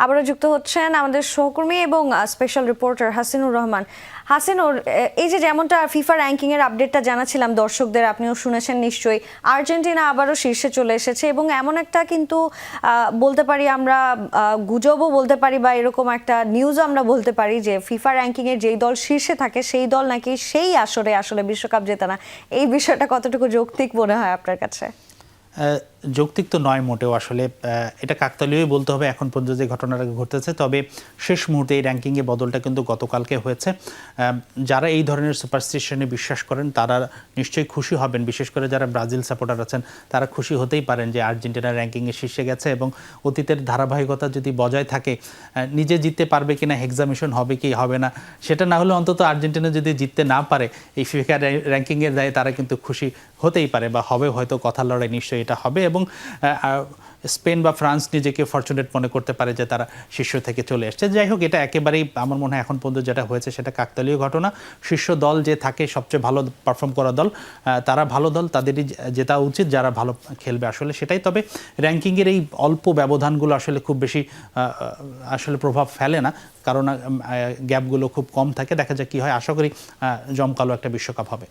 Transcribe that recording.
আবারও যুক্ত হচ্ছেন আমাদের সহকর্মী এবং স্পেশাল রিপোর্টার হাসিনুর রহমান। হাসিনুর, এই যে যেমনটা ফিফা র্যাঙ্কিং এর আপডেটটা জানাচ্ছিলাম দর্শকদের, আপনিও শুনেছেন নিশ্চয়ই, আর্জেন্টিনা আবারও শীর্ষে চলে এসেছে এবং এমন একটা কিন্তু বলতে পারি আমরা, গুজবও বলতে পারি বা এরকম একটা নিউজও আমরা বলতে পারি যে ফিফা র্যাঙ্কিং এর যেই দল শীর্ষে থাকে সেই দল নাকি সেই আসরে আসলে বিশ্বকাপ জেতে না। এই বিষয়টা কতটুকু যৌক্তিক মনে হয় আপনার কাছে? যৌক্তিক তো নয় মোটেও, আসলে এটা কাকতালীয়ই বলতে হবে এখন পর্যন্ত যে ঘটনাটা ঘটেছে। তবে শেষ মুহূর্তে এই র্যাঙ্কিংয়ে বদলটা কিন্তু গতকালকে হয়েছে। যারা এই ধরনের সুপারস্টিশনে বিশ্বাস করেন তারা নিশ্চয়ই খুশি হবেন, বিশেষ করে যারা ব্রাজিল সাপোর্টার আছেন তারা খুশি হতেই পারেন যে আর্জেন্টিনা র্যাঙ্কিংয়ে শীর্ষে গেছে এবং অতীতের ধারাবাহিকতা যদি বজায় থাকে, নিজে জিততে পারবে কিনা, হেক্সামিশন হবে কি হবে না সেটা না হলে অন্তত আর্জেন্টিনা যদি জিততে না পারে এই ফিফা র্যাঙ্কিংয়ের দায়ে তারা কিন্তু খুশি হতেই পারে বা হবে, হয়তো কথার লড়াই নিশ্চয়ই এটা হবে। এবং স্পেন বা ফ্রান্স নিজেকে ফরচুনেট মনে করতে পারে যে তারা শীর্ষ থেকে চলে এসছে। যাই হোক, এটা একেবারেই আমার মনে হয় এখন পর্যন্ত যেটা হয়েছে সেটা কাকতালীয় ঘটনা। শীর্ষ দল যে থাকে, সবচেয়ে ভালো পারফর্ম করা দল, তারা ভালো দল, তাদেরই জেতা উচিত যারা ভালো খেলবে আসলে সেটাই। তবে র্যাঙ্কিংয়ের এই অল্প ব্যবধানগুলো আসলে খুব বেশি আসলে প্রভাব ফেলে না, কারণ গ্যাপগুলো খুব কম থাকে। দেখা যাক কী হয়, আশা করি জমকালো একটা বিশ্বকাপ হবে।